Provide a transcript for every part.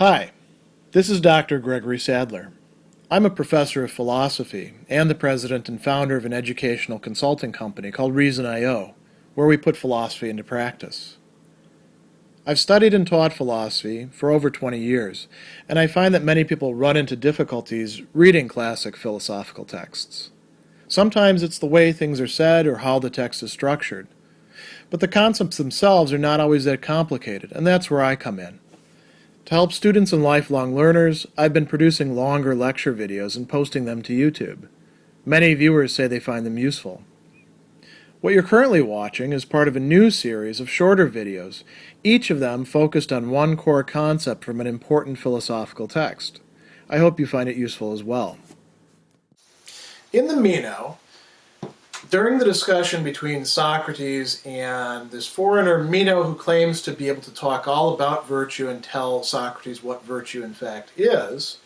Hi, this is Dr. Gregory Sadler. I'm a professor of philosophy and the president and founder of an educational consulting company called Reason.io, where we put philosophy into practice. I've studied and taught philosophy for over 20 years, and I find that many people run into difficulties reading classic philosophical texts. Sometimes it's the way things are said or how the text is structured. But the concepts themselves are not always that complicated, and that's where I come in. To help students and lifelong learners, I've been producing longer lecture videos and posting them to YouTube. Many viewers say they find them useful. What you're currently watching is part of a new series of shorter videos, each of them focused on one core concept from an important philosophical text. I hope you find it useful as well. In the Meno, during the discussion between Socrates and this foreigner, Meno, who claims to be able to talk all about virtue and tell Socrates what virtue in fact is,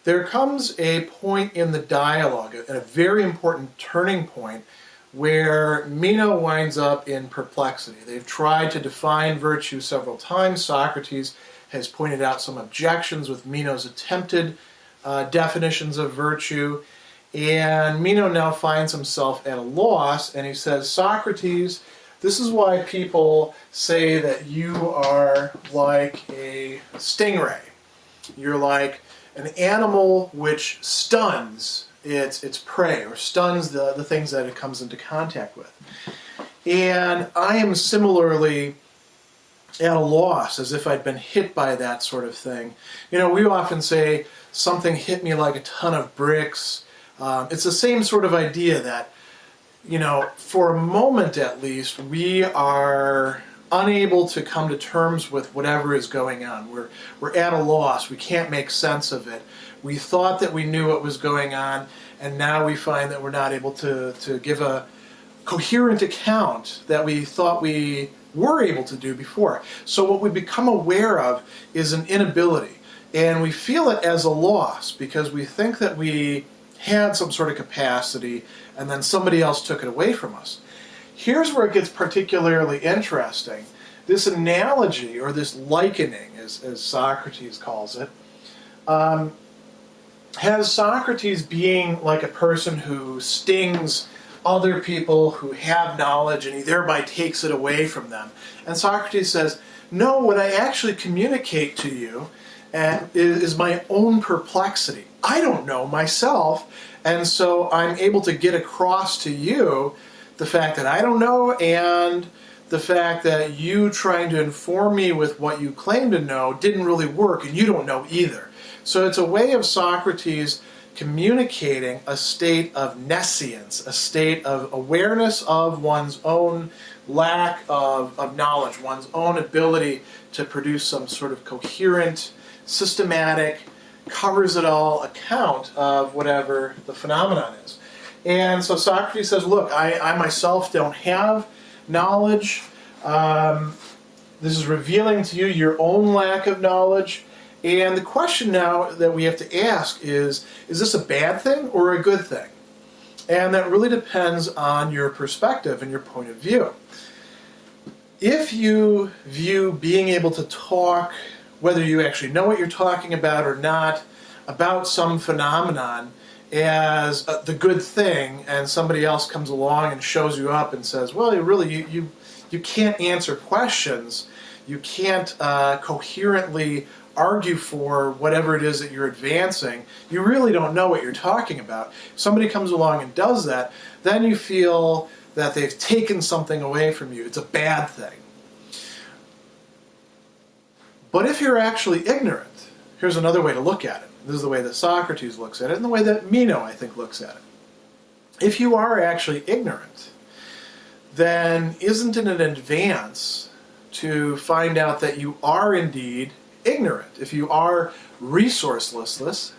there comes a point in the dialogue, a very important turning point, where Meno winds up in perplexity. They've tried to define virtue several times. Socrates has pointed out some objections with Meno's attempted definitions of virtue. And Meno now finds himself at a loss, and he says, Socrates, this is why people say that you are like a stingray. You're like an animal which stuns its prey, or stuns the things that it comes into contact with. And I am similarly at a loss, as if I'd been hit by that sort of thing. You know, we often say, something hit me like a ton of bricks. It's the same sort of idea that, you know, for a moment at least, we are unable to come to terms with whatever is going on. We're at a loss. We can't make sense of it. We thought that we knew what was going on, and now we find that we're not able to give a coherent account that we thought we were able to do before. So what we become aware of is an inability, and we feel it as a loss because we think that we had some sort of capacity and then somebody else took it away from us. Here's where it gets particularly interesting. This analogy, or this likening, as Socrates calls it, has Socrates being like a person who stings other people who have knowledge and he thereby takes it away from them. And Socrates says, no, what I actually communicate to you is my own perplexity. I don't know myself, and so I'm able to get across to you the fact that I don't know, and the fact that you trying to inform me with what you claim to know didn't really work, and you don't know either. So it's a way of Socrates communicating a state of nescience, a state of awareness of one's own lack of knowledge, one's own ability to produce some sort of coherent, systematic, covers-it-all account of whatever the phenomenon is. And so Socrates says, look, I myself don't have knowledge. This is revealing to you your own lack of knowledge. And the question now that we have to ask is this a bad thing or a good thing? And that really depends on your perspective and your point of view. If you view being able to talk, whether you actually know what you're talking about or not, about some phenomenon as the good thing, and somebody else comes along and shows you up and says, well, you can't answer questions, you can't coherently argue for whatever it is that you're advancing, you really don't know what you're talking about. If somebody comes along and does that, then you feel that they've taken something away from you. It's a bad thing. But if you're actually ignorant, here's another way to look at it. This is the way that Socrates looks at it, and the way that Meno, I think, looks at it. If you are actually ignorant, then isn't it an advance to find out that you are indeed ignorant? If you are resourceless,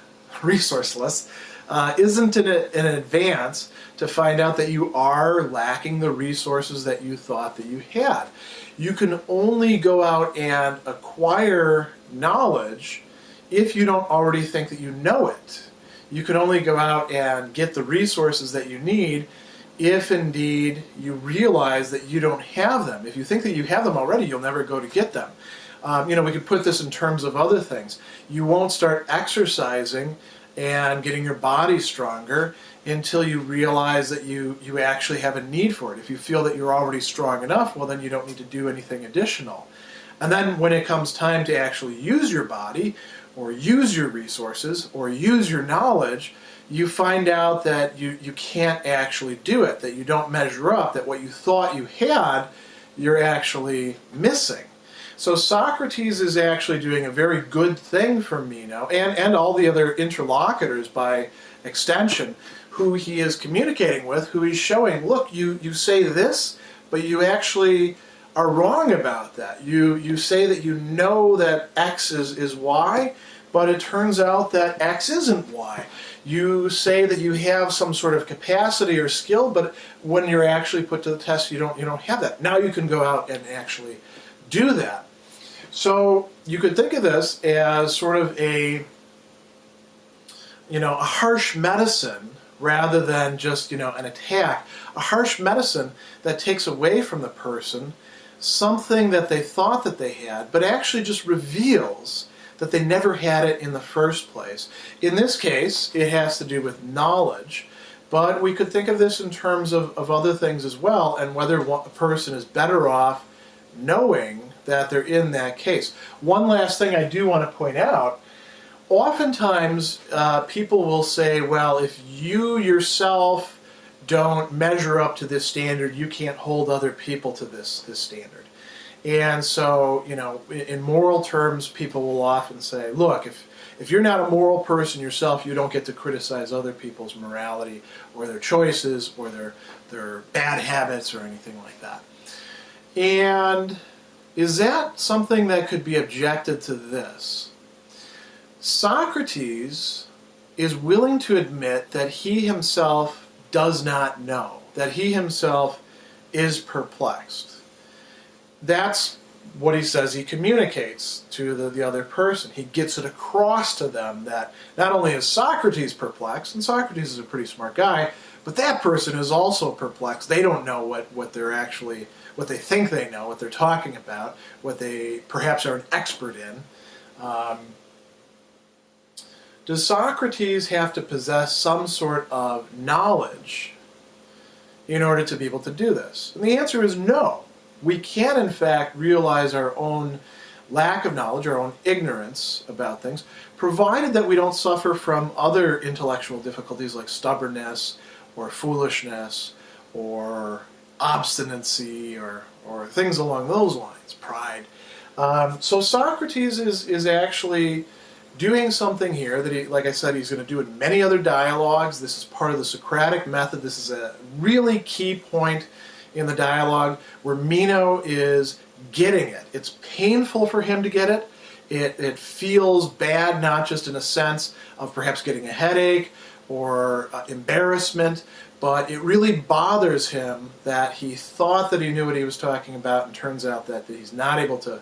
isn't it an advance to find out that you are lacking the resources that you thought that you had? You can only go out and acquire knowledge if you don't already think that you know it. You can only go out and get the resources that you need if indeed you realize that you don't have them. If you think that you have them already, you'll never go to get them. We could put this in terms of other things. You won't start exercising and getting your body stronger until you realize that you actually have a need for it. If you feel that you're already strong enough, well, then you don't need to do anything additional. And then when it comes time to actually use your body, or use your resources, or use your knowledge, you find out that you can't actually do it, that you don't measure up, that what you thought you had, you're actually missing. So Socrates is actually doing a very good thing for Meno, and all the other interlocutors by extension, who he is communicating with, who he's showing, look, you say this, but you actually are wrong about that. You say that you know that X is Y, but it turns out that X isn't Y. You say that you have some sort of capacity or skill, but when you're actually put to the test, you don't have that. Now you can go out and actually do that. So you could think of this as sort of a harsh medicine rather than just an attack. A harsh medicine that takes away from the person something that they thought that they had, but actually just reveals that they never had it in the first place. In this case, it has to do with knowledge, but we could think of this in terms of other things as well, and whether a person is better off knowing that they're in that case. One last thing I do want to point out, oftentimes people will say, well, if you yourself don't measure up to this standard, you can't hold other people to this standard. And so, in moral terms, people will often say, look, if you're not a moral person yourself, you don't get to criticize other people's morality or their choices or their bad habits or anything like that. And is that something that could be objected to this? Socrates is willing to admit that he himself does not know, that he himself is perplexed. That's what he says he communicates to the other person. He gets it across to them that not only is Socrates perplexed, and Socrates is a pretty smart guy, but that person is also perplexed. They don't know what they think they know, what they're talking about, what they perhaps are an expert in. Does Socrates have to possess some sort of knowledge in order to be able to do this? And the answer is no. We can, in fact, realize our own lack of knowledge, our own ignorance about things, provided that we don't suffer from other intellectual difficulties like stubbornness or foolishness or obstinacy or things along those lines, pride. So Socrates is actually doing something here that, he, like I said, he's going to do in many other dialogues. This is part of the Socratic method. This is a really key point in the dialogue where Meno is getting it. It's painful for him to get it. It feels bad, not just in a sense of perhaps getting a headache or embarrassment, but it really bothers him that he thought that he knew what he was talking about, and turns out that he's not able to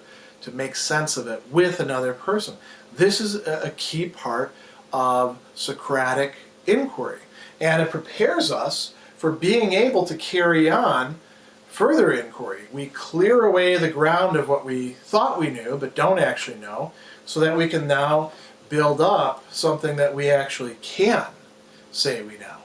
make sense of it with another person. This is a key part of Socratic inquiry, and it prepares us for being able to carry on further inquiry. We clear away the ground of what we thought we knew but don't actually know, so that we can now build up something that we actually can say we know.